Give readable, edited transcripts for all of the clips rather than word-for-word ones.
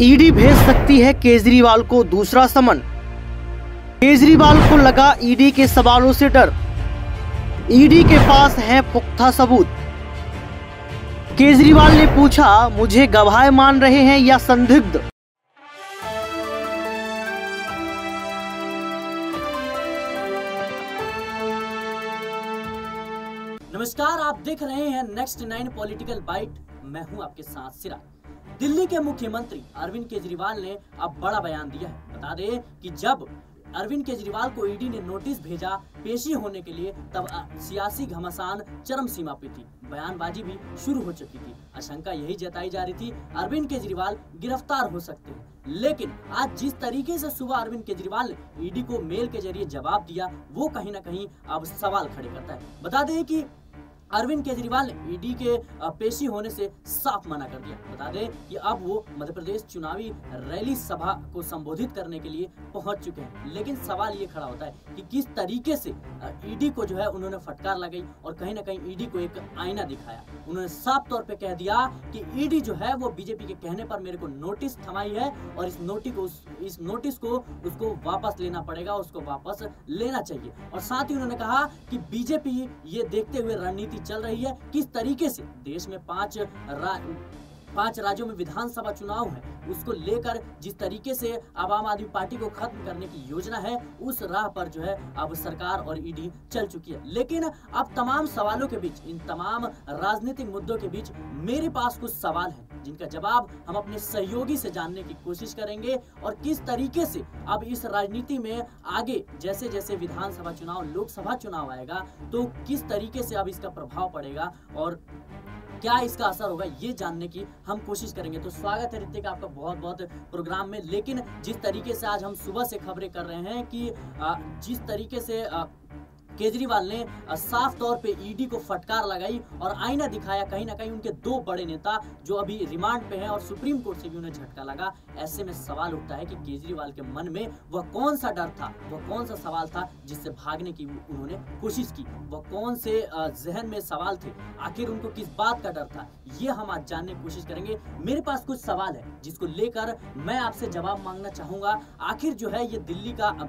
ED भेज सकती है केजरीवाल को दूसरा समन। केजरीवाल को लगा ईडी के सवालों से डर। ईडी के पास है पुख्ता सबूत। केजरीवाल ने पूछा, मुझे गवाह मान रहे हैं या संदिग्ध। नमस्कार, आप देख रहे हैं नेक्स्ट 9 पॉलिटिकल बाइट। मैं हूं आपके साथ सिरा। दिल्ली के मुख्यमंत्री अरविंद केजरीवाल ने अब बड़ा बयान दिया है। बता दें कि जब अरविंद केजरीवाल को ईडी ने नोटिस भेजा पेशी होने के लिए, तब सियासी घमासान चरम सीमा पे थी। बयानबाजी भी शुरू हो चुकी थी। आशंका यही जताई जा रही थी अरविंद केजरीवाल गिरफ्तार हो सकते हैं। लेकिन आज जिस तरीके से सुबह अरविंद केजरीवाल ने ईडी को मेल के जरिए जवाब दिया, वो कहीं ना कहीं अब सवाल खड़े करता है। बता दें कि अरविंद केजरीवाल ने ईडी के पेशी होने से साफ मना कर दिया। बता दें कि अब वो मध्य प्रदेश चुनावी रैली सभा को संबोधित करने के लिए पहुंच चुके हैं। लेकिन सवाल ये खड़ा होता है कि किस तरीके से ईडी को जो है उन्होंने फटकार लगाई और कहीं ना कहीं ईडी को एक आईना दिखाया। उन्होंने साफ तौर पे कह दिया कि ईडी जो है वो बीजेपी के कहने पर मेरे को नोटिस थमाई है और इस नोटिस को उसको वापस लेना पड़ेगा, उसको वापस लेना चाहिए। और साथ ही उन्होंने कहा कि बीजेपी ये देखते हुए रणनीति चल रही है किस तरीके से देश में 5 राज्यों में विधानसभा चुनाव है, उसको लेकर जिस तरीके से अब आम आदमी पार्टी को खत्म करने की योजना है, उस राह पर जो है अब सरकार और ईडी चल चुकी है। लेकिन अब तमाम सवालों के बीच, इन तमाम राजनीतिक मुद्दों के बीच मेरे पास कुछ सवाल हैं जिनका जवाब हम अपने सहयोगी से जानने की कोशिश करेंगे। और किस तरीके से अब इस राजनीति में आगे जैसे जैसे विधानसभा चुनाव, लोकसभा चुनाव आएगा, तो किस तरीके से अब इसका प्रभाव पड़ेगा और क्या इसका असर होगा, ये जानने की हम कोशिश करेंगे। तो स्वागत है ऋतिक आपका बहुत बहुत प्रोग्राम में। लेकिन जिस तरीके से आज हम सुबह से खबरें कर रहे हैं कि जिस तरीके से केजरीवाल ने साफ तौर पे ईडी को फटकार लगाई और आईना दिखाया, कहीं ना कहीं उनके 2 बड़े नेता जो अभी रिमांड पे हैं और सुप्रीम कोर्ट से भी उन्हें झटका लगा। ऐसे में सवाल उठता है कि केजरीवाल के मन में वह कौन सा डर था, वह कौन सा सवाल था जिससे भागने की उन्होंने कोशिश की, वह कौन से जहन में सवाल थे, आखिर उनको किस बात का डर था, ये हम आज जानने की कोशिश करेंगे। मेरे पास कुछ सवाल है जिसको लेकर मैं आपसे जवाब मांगना चाहूंगा। आखिर जो है ये दिल्ली का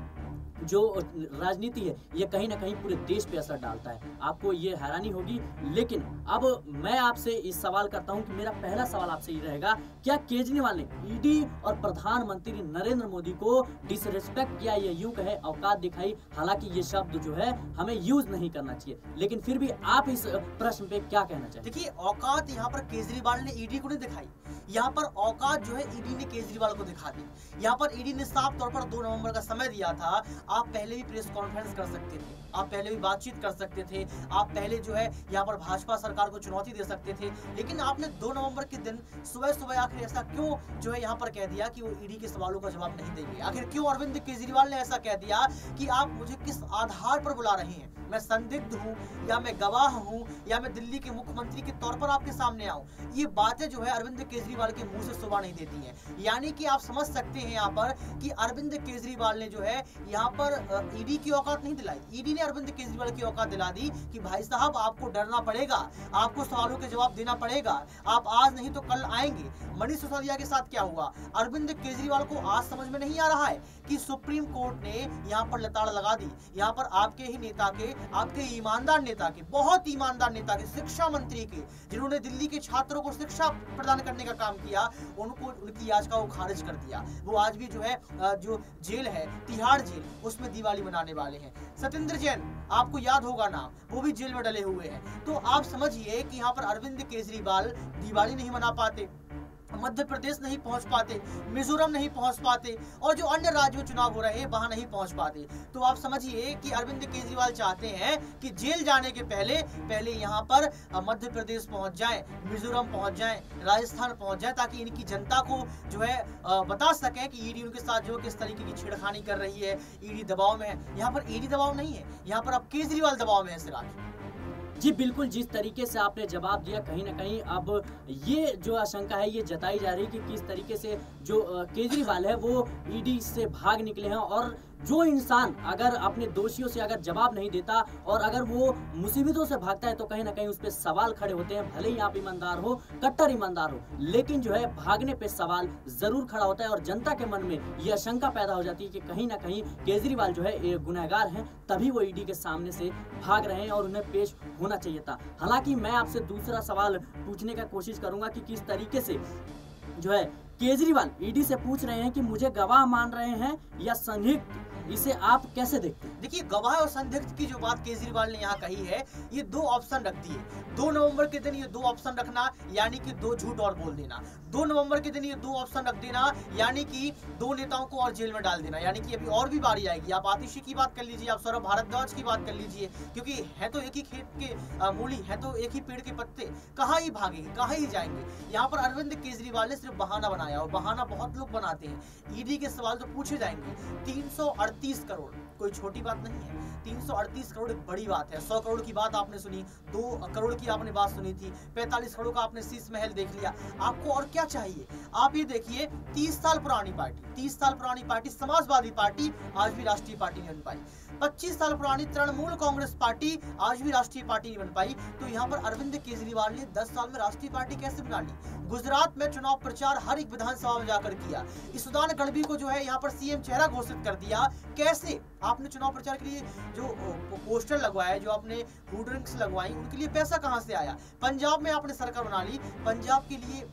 जो राजनीति है, ये कहीं ना कहीं पूरे देश पे असर डालता है। आपको ये हैरानी होगी, लेकिन अब मैं आपसे इस सवाल करता हूं कि मेरा पहला सवाल आपसे ये रहेगा, क्या केजरीवाल ने ईडी और प्रधानमंत्री नरेंद्र मोदी को डिसरिस्पेक्ट किया, या यूं कहे औकात दिखाई? हालांकि ये शब्द जो है हमें यूज नहीं करना चाहिए, लेकिन फिर भी आप इस प्रश्न पे क्या कहना चाहिए? देखिए, औकात यहाँ पर केजरीवाल ने ईडी को नहीं दिखाई, यहाँ पर औकात जो है ईडी ने केजरीवाल को दिखा दी। यहाँ पर ईडी ने साफ तौर पर 2 नवंबर का समय दिया था। आप पहले भी प्रेस कॉन्फ्रेंस कर सकते थे, आप पहले भी बातचीत कर सकते थे, आप पहले जो है यहाँ पर भाजपा सरकार को चुनौती दे सकते थे। लेकिन आपने 2 नवंबर के दिन सुबह आखिर ऐसा क्यों जो है यहाँ पर कह दिया कि वो ईडी के सवालों का जवाब नहीं देंगे? आखिर क्यों अरविंद केजरीवाल ने ऐसा कह दिया कि आप मुझे किस आधार पर बुला रहे हैं? मैं संदिग्ध हूँ या मैं गवाह हूँ या मैं दिल्ली के मुख्यमंत्री के तौर पर आपके सामने आऊँ? ये बातें जो है अरविंद केजरीवाल के मुंह से सुबह नहीं देती हैं। यानी कि आप समझ सकते हैं यहाँ पर कि अरविंद केजरीवाल ने जो है यहाँ पर ईडी की औकात नहीं दिलाई। ईडी ने अरविंद केजरीवाल की औकात दिला दी कि भाई साहब, आपको डरना पड़ेगा, आपको सवालों के जवाब देना पड़ेगा, आप आज नहीं तो कल आएंगे। मनीष सिसोदिया के साथ क्या हुआ? अरविंद केजरीवाल को आज समझ में नहीं आ रहा है कि सुप्रीम कोर्ट ने यहाँ पर लताड़ लगा दी। यहाँ पर आपके ही नेता के, आपके ईमानदार नेता के, बहुत ईमानदार नेता के, शिक्षा मंत्री के, जिन्होंने दिल्ली के छात्रों को शिक्षा प्रदान करने का काम किया, उनको उनकी याचिका को खारिज कर दिया। वो आज भी जो है जो जेल है, तिहाड़ जेल, उसमें दिवाली मनाने वाले हैं। सत्येंद्र जैन, आपको याद होगा नाम, वो भी जेल में डले हुए हैं। तो आप समझिए कि यहाँ पर अरविंद केजरीवाल दिवाली नहीं मना पाते, मध्य प्रदेश नहीं पहुंच पाते, मिजोरम नहीं पहुंच पाते, और जो अन्य राज्यों में चुनाव हो रहे हैं वहां नहीं पहुंच पाते। तो आप समझिए कि अरविंद केजरीवाल चाहते हैं कि जेल जाने के पहले यहाँ पर मध्य प्रदेश पहुंच जाएं, मिजोरम पहुंच जाएं, राजस्थान पहुंच जाएं, ताकि इनकी जनता को जो है बता सकें कि ईडी उनके साथ जो किस तरीके की छेड़खानी कर रही है, ईडी दबाव में है। यहाँ पर ईडी दबाव नहीं है, यहाँ पर अब केजरीवाल दबाव में है सिराज। जी बिल्कुल, जिस तरीके से आपने जवाब दिया, कहीं ना कहीं अब ये जो आशंका है ये जताई जा रही है कि किस तरीके से जो केजरीवाल है वो ईडी से भाग निकले हैं और जो इंसान अगर अपने दोषियों से अगर जवाब नहीं देता और अगर वो मुसीबतों से भागता है तो कहीं ना कहीं उस पर सवाल खड़े होते हैं। भले ही आप ईमानदार हो, कट्टर ईमानदार हो, लेकिन जो है भागने पे सवाल जरूर खड़ा होता है और जनता के मन में यह आशंका पैदा हो जाती है कि कहीं ना कहीं केजरीवाल जो है गुनहगार हैं, तभी वो ईडी के सामने से भाग रहे हैं और उन्हें पेश होना चाहिए था। हालांकि मैं आपसे दूसरा सवाल पूछने का कोशिश करूंगा कि किस तरीके से जो है केजरीवाल ईडी से पूछ रहे हैं कि मुझे गवाह मान रहे हैं या संदिग्ध, इसे आप कैसे देखते हैं? देखिए, गवाह और संदिग्ध की जो बात केजरीवाल ने यहाँ कही है, ये दो ऑप्शन रख दिए। 2 नवंबर के दिन ये 2 ऑप्शन रखना, यानी कि 2 झूठ और बोल देना। 2 नवंबर के दिन ये 2 ऑप्शन रख देना, यानी कि 2 नेताओं को और जेल में डाल देना। यानी कि अभी और भी बारी आएगी। आप आतिशी की बात कर लीजिए, आप सौरभ भारद्वाज की बात कर लीजिए, क्योंकि है तो एक ही खेत के मूली, है तो एक ही पेड़ के पत्ते। कहाँ ही भागेंगे, कहाँ ही जाएंगे? यहाँ पर अरविंद केजरीवाल ने सिर्फ बहाना बनाया, और बहाना बहुत लोग बनाते हैं। ईडी के सवाल तो पूछे जाएंगे। 338 करोड़ कोई छोटी बात नहीं है। 338 करोड़ एक बड़ी बात है। 100 करोड़ की बात आपने सुनी, 2 करोड़ की आपने बात सुनी थी, 45 करोड़ का आपने शीश महल देख लिया। आपको और क्या चाहिए? आप ये देखिए, 30 साल पुरानी पार्टी समाजवादी पार्टी आज भी राष्ट्रीय पार्टी नहीं बन पाई। 25 साल पुरानी तृणमूल कांग्रेस पार्टी आज भी राष्ट्रीय पार्टी नहीं बन पाई। तो यहाँ पर अरविंद केजरीवाल ने 10 साल में राष्ट्रीय पार्टी कैसे बना ली? गुजरात में चुनाव प्रचार हर एक विधानसभा में जाकर किया। ईसुदान गढ़वी को जो है यहाँ पर सीएम चेहरा घोषित कर दिया। कैसे? आपने चुनाव प्रचार के लिए जो पोस्टर लगवाए, जो आपने होर्डिंग्स लगवाई, उनके लिए पैसा कहां से आया? पंजाब में आपने सरकार बना ली, पंजाब के लिए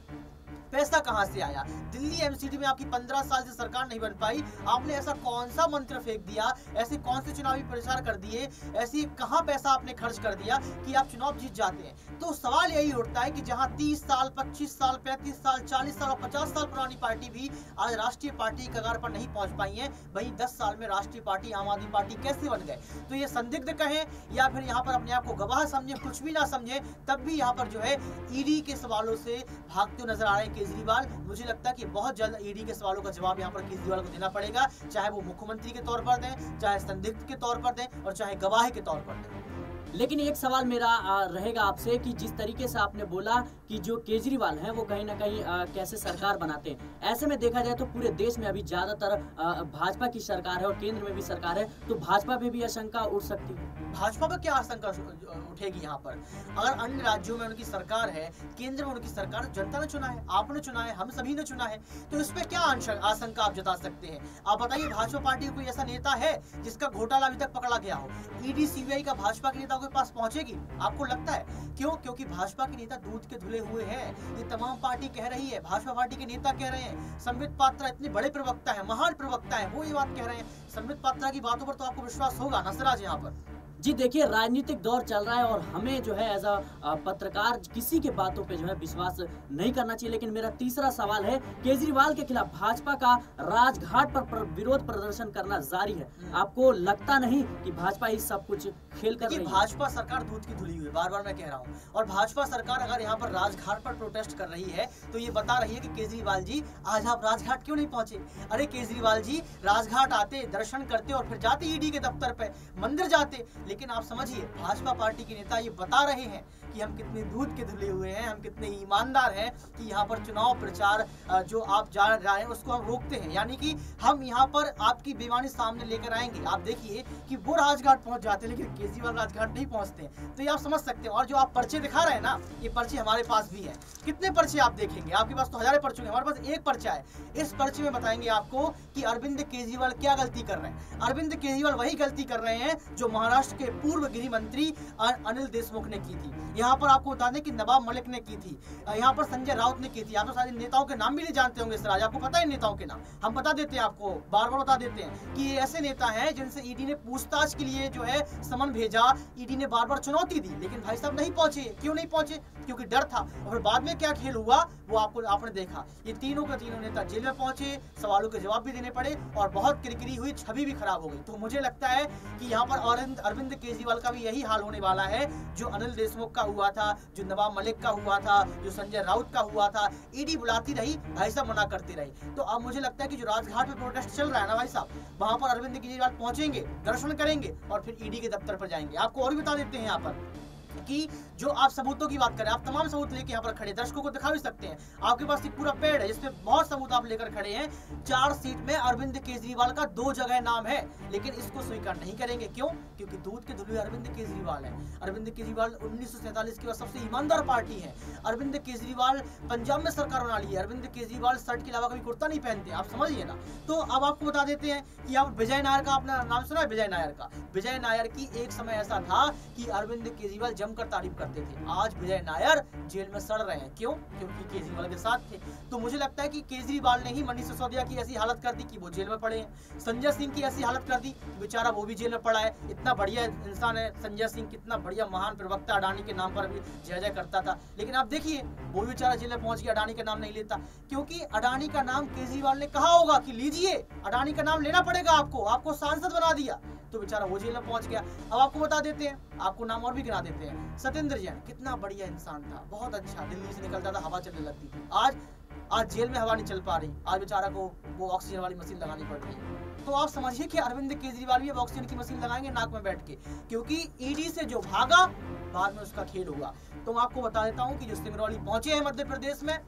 पैसा कहां से आया? दिल्ली एमसीडी में आपकी 15 साल से सरकार नहीं बन पाई। आपने ऐसा कौन सा मंत्र फेंक दिया, ऐसे कौन से चुनावी प्रचार कर दिए, ऐसी कहां पैसा आपने खर्च कर दिया कि आप चुनाव जीत जाते हैं? तो सवाल यही उठता है कि जहां 30 साल, 25 साल, 35 साल, 40 साल और 50 साल पुरानी पार्टी भी आज राष्ट्रीय पार्टी के कगार पर नहीं पहुंच पाई है, वहीं 10 साल में राष्ट्रीय पार्टी आम आदमी पार्टी कैसे बन गए? तो ये संदिग्ध कहें या फिर यहाँ पर अपने आप को गवाह समझे, कुछ भी ना समझे, तब भी यहाँ पर जो है ईडी के सवालों से भागते नजर आ रहे हैं केजरीवाल। मुझे लगता है कि बहुत जल्द ईडी के सवालों का जवाब यहाँ पर केजरीवाल को देना पड़ेगा, चाहे वो मुख्यमंत्री के तौर पर दें, चाहे संदिग्ध के तौर पर दें, और चाहे गवाह के तौर पर दें। लेकिन एक सवाल मेरा रहेगा आपसे कि जिस तरीके से आपने बोला कि जो केजरीवाल हैं वो कहीं ना कहीं कैसे सरकार बनाते हैं, ऐसे में देखा जाए तो पूरे देश में अभी ज्यादातर भाजपा की सरकार है और केंद्र में भी सरकार है, तो भाजपा पे भी आशंका उठ सकती है। भाजपा पर क्या आशंका उठेगी यहाँ पर? अगर अन्य राज्यों में उनकी सरकार है, केंद्र में उनकी सरकार, जनता ने चुना है, आपने चुना है, हम सभी ने चुना है, तो इस पे क्या आशंका आप जता सकते हैं? आप बताइए, भाजपा पार्टी कोई ऐसा नेता है जिसका घोटाला अभी तक पकड़ा गया हो? ईडी सीबीआई का भाजपा के नेता के पास पहुंचेगी? आपको लगता है? क्यों? क्योंकि भाजपा के नेता दूध के धुले हुए हैं। ये तमाम पार्टी कह रही है, भाजपा पार्टी के नेता कह रहे हैं। संबित पात्रा इतने बड़े प्रवक्ता है, महान प्रवक्ता है, वो ये बात कह रहे हैं। संबित पात्रा की बातों पर तो आपको विश्वास होगा ना सराज? यहाँ पर जी देखिए, राजनीतिक दौर चल रहा है और हमें जो है एज अ पत्रकार किसी के बातों पे जो है विश्वास नहीं करना चाहिए। लेकिन मेरा तीसरा सवाल है, केजरीवाल के खिलाफ भाजपा का राजघाट पर विरोध प्रदर्शन करना जारी है। आपको लगता नहीं कि भाजपा ही सब कुछ खेल कर रही है? भाजपा सरकार दूध की धुली हुई है, बार बार मैं कह रहा हूँ। और भाजपा सरकार अगर यहाँ पर राजघाट पर प्रोटेस्ट कर रही है तो ये बता रही है कि केजरीवाल जी आज आप राजघाट क्यों नहीं पहुंचे? अरे केजरीवाल जी राजघाट आते, दर्शन करते और फिर जाते ईडी के दफ्तर पे, मंदिर जाते। लेकिन आप समझिए, भाजपा पार्टी के नेता ये बता रहे हैं कि हम कितने दूध के धुले हुए हैं, हम कितने ईमानदार हैं कि यहाँ पर चुनाव प्रचार जो आप जा रहे हैं उसको हम रोकते हैं, यानी कि हम यहाँ पर आपकी बेईमानी सामने लेकर आएंगे। आप देखिए कि वो राजघाट पहुंच जाते हैं लेकिन केजरीवाल राजघाट नहीं पहुंचते हैं, तो ये आप समझ सकते हैं। और जो आप पर्चे दिखा रहे हैं ना, ये पर्चे हमारे पास भी है। कितने पर्चे आप देखेंगे? आपके पास तो हजारों पर्चे हैं, हमारे पास एक पर्चा है। इस पर्चे में बताएंगे आपको कि अरविंद केजरीवाल क्या गलती कर रहे हैं। अरविंद केजरीवाल वही गलती कर रहे हैं जो महाराष्ट्र के पूर्व गृह मंत्री अनिल देशमुख ने की थी। यहाँ पर आपको बता दें कि नवाब मलिक ने की थी, यहाँ पर संजय राउत ने की थी। आप तो सारे नेताओं के नाम भी नहीं जानते होंगे सराज, आपको पता है नेताओं के नाम? हम बता देते हैं आपको, बार बार बता देते हैं कि ये ऐसे नेता हैं जिनसे ईडी ने पूछताछ के लिए जो है समन भेजा, ईडी ने बार बार चुनौती दी, लेकिन भाई साहब नहीं पहुंचे। क्यों नहीं पहुंचे? क्योंकि डर था। और फिर बाद में क्या खेल हुआ वो आपने देखा। ये तीनों के तीनों नेता जेल में पहुंचे, सवालों के जवाब भी देने पड़े और बहुत किरकिरी हुई, छवि भी खराब हो गई। तो मुझे लगता है कि यहाँ पर अरविंद केजरीवाल का भी यही हाल होने वाला है जो अनिल देशमुख का हुआ था, जो नवाब मलिक का हुआ था, जो संजय राउत का हुआ था। ईडी बुलाती रही, भाई साहब मना करती रही। तो अब मुझे लगता है कि जो राजघाट पे प्रोटेस्ट चल रहा है ना भाई साहब, वहां पर अरविंद केजरीवाल पहुंचेंगे, दर्शन करेंगे और फिर ईडी के दफ्तर पर जाएंगे। आपको और भी बता देते हैं यहाँ पर कि जो आप सबूतों की बात करें, आप तमाम सबूत लेके यहाँ पर खड़े, दर्शकों को दिखा भी सकते हैं, आपके पास एक पूरा पेड़ है जिसमें बहुत सबूत आप लेकर खड़े हैं। 4 सीट में अरविंद केजरीवाल का 2 जगह नाम है, लेकिन इसको स्वीकार नहीं करेंगे। क्यों? क्योंकि दूध के धुलवे अरविंद केजरीवाल है। अरविंद केजरीवाल 1947 के बाद सबसे ईमानदार पार्टी है। अरविंद केजरीवाल पंजाब में सरकार बना ली है। अरविंद केजरीवाल शर्ट के अलावा कभी कुर्ता नहीं पहनते, आप समझिए ना। तो अब आपको बता देते हैं कि आप विजय नायर का अपना नाम सुना है? विजय नायर का, विजय नायर की एक समय ऐसा था कि अरविंद केजरीवाल जमकर तारीफ करते थे। आज विजय नायर जेल में सड़ रहे हैं। क्यों? क्योंकि केजरीवाल के साथ थे। तो मुझे लगता है कि केजरीवाल ने ही मनीष सिसोदिया की ऐसी हालत कर दी कि वो जेल में पड़े हैं। संजय सिंह की ऐसी हालत कर दी, बेचारा वो भी जेल में पड़ा है। इतना बढ़िया इंसान है संजय सिंह, कितना बढ़िया महान प्रवक्ता, अडानी के नाम पर भी जय जय करता था, लेकिन आप देखिए वो बेचारा जेल में पहुंच गया, अडानी का नाम नहीं लेता। क्योंकि अडानी का नाम केजरीवाल ने कहा होगा कि लीजिए अडानी का नाम लेना पड़ेगा आपको सांसद बना दिया, तो बेचारा वो जेल में पहुंच गया। अब आपको बता देते हैं, आपको नाम और भी गिना देते हैं। सत्येंद्र जैन कितना बढ़िया इंसान था, बहुत अच्छा, दिल्ली से निकलता था, हवा चलने लगती थी। आज जेल में हवा नहीं चल पा रही, आज बेचारा को वो ऑक्सीजन वाली मशीन लगानी पड़ रही है। तो आप समझिए कि अरविंद केजरीवाल भी अब ऑक्सीजन की मशीन लगाएंगे नाक में बैठ के, क्योंकि ईडी से जो भागा बाद में उसका खेल हुआ। तो मैं आपको बता देता हूँ कि जो सिंगरौली पहुंचे हैं मध्य प्रदेश में,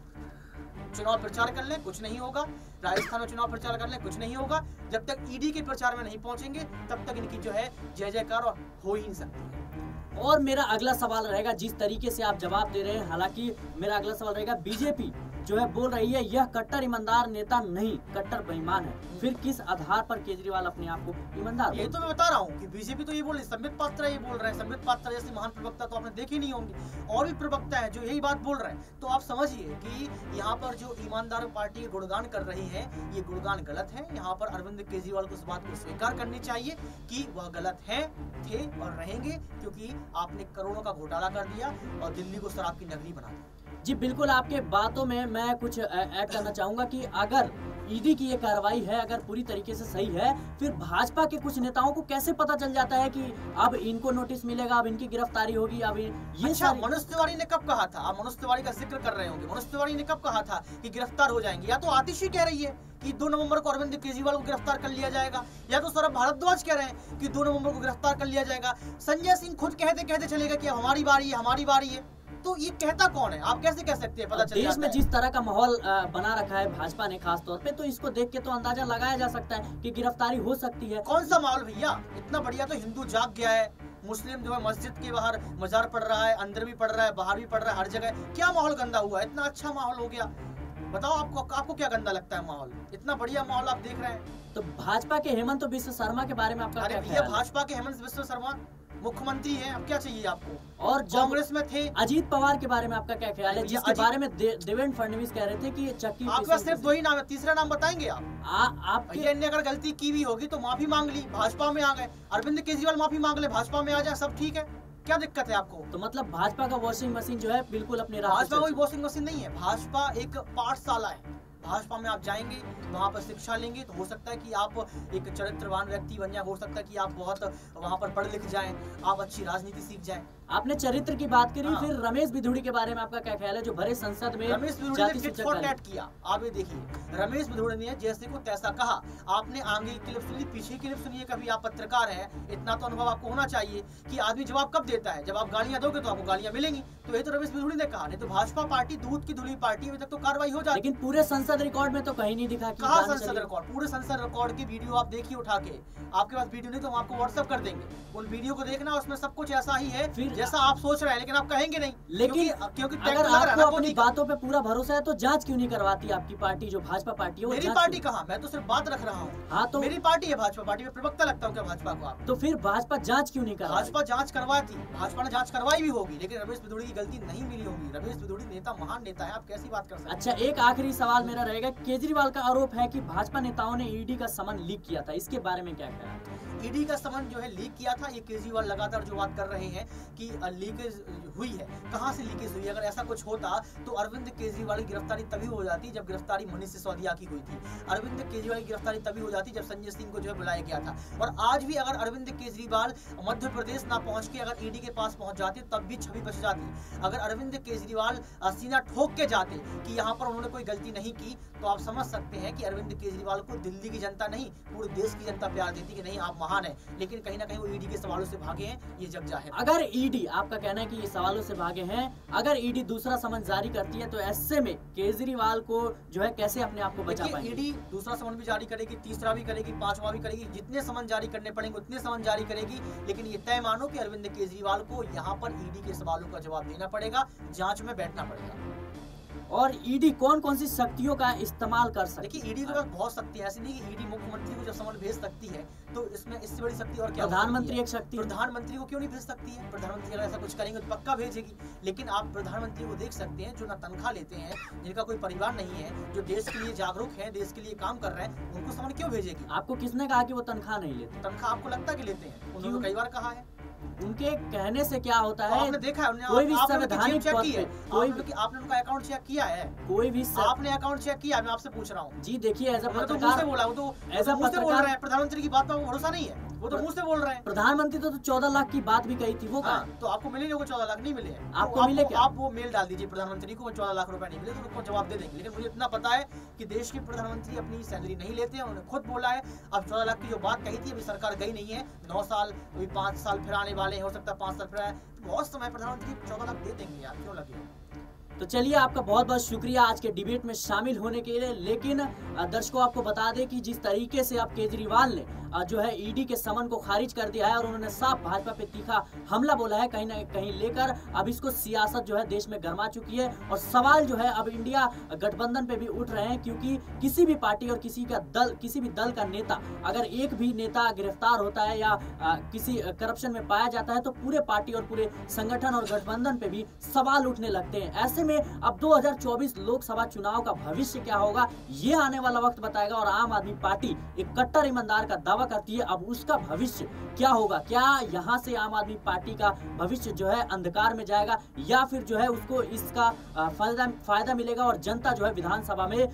चुनाव प्रचार कर लें कुछ नहीं होगा, राजस्थान में चुनाव प्रचार कर लें कुछ नहीं होगा। जब तक ईडी के प्रचार में नहीं पहुंचेंगे तब तक इनकी जो है जय जयकार हो ही नहीं सकती। और मेरा अगला सवाल रहेगा, जिस तरीके से आप जवाब दे रहे हैं, हालांकि मेरा अगला सवाल रहेगा, बीजेपी जो है बोल रही है यह कट्टर ईमानदार नेता नहीं, कट्टर बेईमान है, फिर किस आधार पर केजरीवाल अपने आप को ईमानदार? ये तो मैं बता रहा हूँ कि बीजेपी तो ये बोल रही, संबित पात्रा ये बोल रहे हैं। संबित पात्रा जैसे महान प्रवक्ता तो आपने देखे नहीं होंगे, और भी प्रवक्ता है जो यही बात बोल रहे हैं। तो आप समझिए कि यहाँ पर जो ईमानदार पार्टी गुणगान कर रही है, ये गुणगान गलत है। यहाँ पर अरविंद केजरीवाल को इस बात को स्वीकार करनी चाहिए कि वह गलत है, थे और रहेंगे, क्योंकि आपने करोड़ों का घोटाला कर दिया और दिल्ली को शराब की नगरी बना दिया। जी बिल्कुल, आपके बातों में मैं कुछ ऐड करना चाहूंगा कि अगर ईडी की ये कार्रवाई है, अगर पूरी तरीके से सही है, फिर भाजपा के कुछ नेताओं को कैसे पता चल जाता है कि अब इनको नोटिस मिलेगा, अब इनकी गिरफ्तारी होगी, अब ये अच्छा, मनोज तिवारी ने कब कहा था? आप मनोज तिवारी का जिक्र कर रहे होंगे। मनोज तिवारी ने कब कहा था कि गिरफ्तार हो जाएंगे? या तो आतिशी कह रही है कि 2 नवंबर को अरविंद केजरीवाल को गिरफ्तार कर लिया जाएगा, या तो सौरभ भारद्वाज कह रहे हैं कि 2 नवंबर को गिरफ्तार कर लिया जाएगा। संजय सिंह खुद कहते कहते चलेगा कि अब हमारी बारी है, हमारी बारी है। तो ये कहता कौन है? आप कैसे कह सकते हैं? पता चल देश में जिस तरह का माहौल बना रखा है भाजपा ने खास तौर पे, तो इसको देख के तो अंदाजा लगाया जा सकता है कि गिरफ्तारी हो सकती है। कौन सा माहौल भैया? इतना बढ़िया तो हिंदू जाग गया है, मुस्लिम जो है मस्जिद के बाहर मजार पड़ रहा है, अंदर भी पड़ रहा है, बाहर भी पड़ रहा है, हर जगह। क्या माहौल गंदा हुआ है? इतना अच्छा माहौल हो गया, बताओ आपको क्या गंदा लगता है माहौल? इतना बढ़िया माहौल आप देख रहे हैं। तो भाजपा के हेमंत बिश्व शर्मा के बारे में आपका क्या ख्याल है? भाजपा के हेमंत बिश्व शर्मा मुख्यमंत्री हैं, अब क्या चाहिए आपको? और कांग्रेस में थे अजीत पवार के बारे में आपका क्या ख्याल है, जिसके बारे में देवेंद्र फडणवीस कह रहे थे कि चक्की? आपका सिर्फ 2 ही नाम है, तीसरा नाम बताएंगे आप? भैया ने अगर गलती की भी होगी तो माफी मांग ली, भाजपा में आ गए। अरविंद केजरीवाल माफी मांग ले, भाजपा में आ जाए, सब ठीक है, क्या दिक्कत है आपको? तो मतलब भाजपा का वॉशिंग मशीन जो है बिल्कुल अपने राह। भाजपा कोई वॉशिंग मशीन नहीं है, भाजपा एक पाठशाला है। भाजपा में आप जाएंगे, वहाँ पर शिक्षा लेंगे, तो हो सकता है कि आप एक चरित्रवान व्यक्ति बन जाए, हो सकता है कि आप बहुत वहाँ पर पढ़ लिख जाएं, आप अच्छी राजनीति सीख जाएं। आपने चरित्र की बात करी, फिर रमेश बिधूड़ी के बारे में आपका क्या ख्याल है, जो भरे संसद में रमेश बिधूड़ी ने टिट फॉर टैट किया? आप ये देखिए, रमेश बिधूड़ी ने जैसे को तैसा कहा। आपने आगे की क्लिप सुनी, पीछे की क्लिप सुनिए, कभी आप पत्रकार हैं, इतना तो अनुभव आपको होना चाहिए कि आदमी जवाब कब देता है। जब आप गालियां दोगे तो आपको गालियां मिलेंगी। तो ये तो रमेश बिधूड़ी ने कहा, नहीं तो भाजपा पार्टी दूध की धुली पार्टी, अभी तक तो कार्रवाई हो जाती। लेकिन पूरे संसद रिकॉर्ड में तो कहीं नहीं दिखा। कहा संसद रिकॉर्ड? पूरे संसद रिकॉर्ड की वीडियो आप देखिए उठा के, आपके पास वीडियो नहीं तो हम आपको व्हाट्सएप कर देंगे, उन वीडियो को देखना, उसमें सब कुछ ऐसा ही है जैसा आप सोच रहे हैं, लेकिन आप कहेंगे नहीं। लेकिन क्योंकि अगर आपको अपनी बातों पे पूरा भरोसा है तो जांच क्यों नहीं करवाती आपकी पार्टी, जो भाजपा पार्टी है? मेरी पार्टी कहाँ, मैं तो सिर्फ बात रख रहा हूँ। हाँ, तो मेरी पार्टी है भाजपा पार्टी, में प्रवक्ता लगता हूँ क्या भाजपा को आप? तो फिर भाजपा जांच क्यों नहीं करवाती? भाजपा जांच करवाती, भाजपा ने जांच करवाई भी होगी, लेकिन रमेश बिधूड़ी की गलती नहीं मिली होगी। रमेश बिधूड़ी नेता, महान नेता है, आप कैसी बात कर सकते हैं? अच्छा, एक आखिरी सवाल मेरा रहेगा, केजरीवाल का आरोप है कि भाजपा नेताओं ने ईडी का समन लीक किया था, इसके बारे में क्या ख्याल है? ईडी का समन जो है लीक किया था, ये केजरीवाल लगातार जो बात कर रहे हैं कि लीकेज हुई है। कहां से लीकेज हुई? अगर ऐसा कुछ होता तो अरविंद केजरीवाल की गिरफ्तारी तभी हो जाती जब गिरफ्तारी मनीष सिसोदिया की हुई थी। अरविंद केजरीवाल की गिरफ्तारी तभी हो जाती जब संजय सिंह को जो है बुलाया गया था। और आज भी अगर अरविंद केजरीवाल मध्य प्रदेश ना पहुंच के अगर ईडी के पास पहुंच जाते तब भी छवि बच जाती। अगर अरविंद केजरीवाल सीना ठोक के जाते कि यहाँ पर उन्होंने कोई गलती नहीं की, तो आप समझ सकते हैं कि अरविंद केजरीवाल को दिल्ली की जनता नहीं, पूरे देश की जनता प्यार देती कि नहीं, आप महान है, लेकिन कहीं ना कहीं वो ईडी के सवालों से भागे हैं, ये जग जाहिर है। अगर ईडी, आपका कहना है कि ये सवालों से भागे हैं, अगर ईडी दूसरा समन जारी करती है तो ऐसे में केजरीवाल को जो है कैसे अपने आप को बचा पाएंगे? ईडी दूसरा समन भी जारी करेगी, तीसरा भी करेगी, पांचवा भी करेगी, जितने समन जारी करने पड़ेंगे उतने समन जारी करेगी, लेकिन ये तय मानो कि अरविंद केजरीवाल को यहाँ पर ईडी के सवालों का जवाब देना पड़ेगा, जांच में बैठना पड़ेगा। और ईडी कौन कौन सी शक्तियों का इस्तेमाल कर सकती है? देखिए ईडी के पास बहुत शक्ति है, ऐसी नहीं कि ईडी मुख्यमंत्री को जब समन भेज सकती है तो इसमें इससे बड़ी शक्ति और क्या? प्रधानमंत्री एक शक्ति है। प्रधानमंत्री को क्यों नहीं भेज सकती है? प्रधानमंत्री अगर ऐसा कुछ करेंगे तो पक्का भेजेगी, लेकिन आप प्रधानमंत्री को देख सकते हैं जो ना तनख्वाह लेते हैं, जिनका कोई परिवार नहीं है, जो देश के लिए जागरूक है, देश के लिए काम कर रहे हैं, उनको समन क्यों भेजेगी? आपको किसने कहा कि वो तनख्वाह नहीं लेते? तनख्वाह आपको लगता कि लेते हैं? उन्होंने कई बार कहा है। उनके कहने से क्या होता है? आपने देखा है, कोई भी संवैधानिक चेक किया है, कोई आपने उनका अकाउंट चेक किया है? कोई भी आपने अकाउंट चेक किया? मैं आपसे पूछ रहा हूँ। जी देखिए, एज अ तो मुंह पत्रकार से बोला, वो तो ऐसा मुंह से बोल पत्रकार रहे हैं, प्रधानमंत्री की बात पर भरोसा नहीं है, वो तो मुंह से बोल रहे हैं। प्रधानमंत्री तो 14 लाख की बात भी कही थी, वो कहा। तो आपको मिले लोगों को 14 लाख नहीं मिले? आपको मिले क्या? आप वो मेल डाल दीजिए प्रधानमंत्री को, 14 लाख रुपए नहीं मिले तो उनको जवाब दे देंगे। लेकिन मुझे इतना पता है कि देश के प्रधानमंत्री अपनी सैलरी नहीं लेते हैं, उन्होंने खुद बोला है। अब 14 लाख की जो बात कही थी, अभी सरकार गई नहीं है, 9 साल, अभी 5 साल फिर आने वाले हैं, हो सकता है 5 साल फिर आए, बहुत समय प्रधानमंत्री 14 लाख दे देंगे यार, क्यों लगे? तो चलिए, आपका बहुत बहुत शुक्रिया आज के डिबेट में शामिल होने के लिए। लेकिन दर्शकों आपको बता दें कि जिस तरीके से अब केजरीवाल ने जो है ईडी के समन को खारिज कर दिया है और उन्होंने साफ भाजपा पे तीखा हमला बोला है, कहीं ना कहीं लेकर अब इसको सियासत जो है देश में गरमा चुकी है और सवाल जो है अब इंडिया गठबंधन पे भी उठ रहे हैं, क्योंकि किसी भी पार्टी और किसी भी दल का नेता, अगर एक भी नेता गिरफ्तार होता है या किसी करप्शन में पाया जाता है तो पूरे पार्टी और पूरे संगठन और गठबंधन पे भी सवाल उठने लगते हैं। ऐसे में अब 2024 लोकसभा चुनाव का भविष्य क्या होगा, ये आने वाला वक्त बताएगा। और आम आदमी पार्टी एक कट्टर ईमानदार का दावा करती है, अब उसका भविष्य क्या होगा? क्या यहाँ से आम आदमी पार्टी का भविष्य जो है अंधकार में जाएगा, या फिर जो है उसको इसका फायदा मिलेगा और जनता जो है विधानसभा में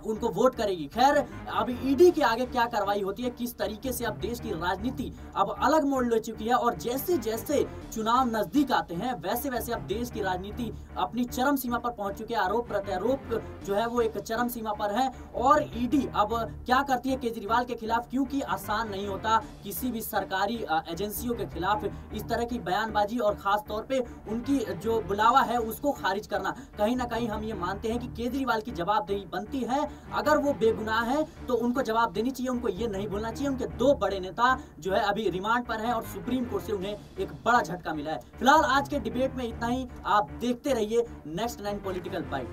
उनको वोट करेगी? खैर, अब ईडी के आगे क्या कार्रवाई होती है, किस तरीके से अब देश की राजनीति अब अलग मोड़ ले चुकी है और जैसे जैसे चुनाव नजदीक आते हैं वैसे वैसे अब देश की राजनीति अपनी चरम सीमा पर पहुंच चुकी है। आरोप प्रत्यारोप जो है वो एक चरम सीमा पर है और ईडी अब क्या करती है केजरीवाल के खिलाफ, क्योंकि आसान नहीं होता किसी भी सरकारी एजेंसियों के खिलाफ इस तरह की बयानबाजी और खास तौर पे उनकी जो बुलावा है उसको खारिज करना। कहीं ना कहीं हम ये मानते हैं कि केजरीवाल की जवाबदेही बनती है। अगर वो बेगुनाह है तो उनको जवाब देनी चाहिए, उनको ये नहीं बोलना चाहिए। उनके 2 बड़े नेता जो है अभी रिमांड पर हैं और सुप्रीम कोर्ट से उन्हें एक बड़ा झटका मिला है। फिलहाल आज के डिबेट में इतना ही। आप देखते रहिए नेक्स्ट 9 पॉलिटिकल बाइट।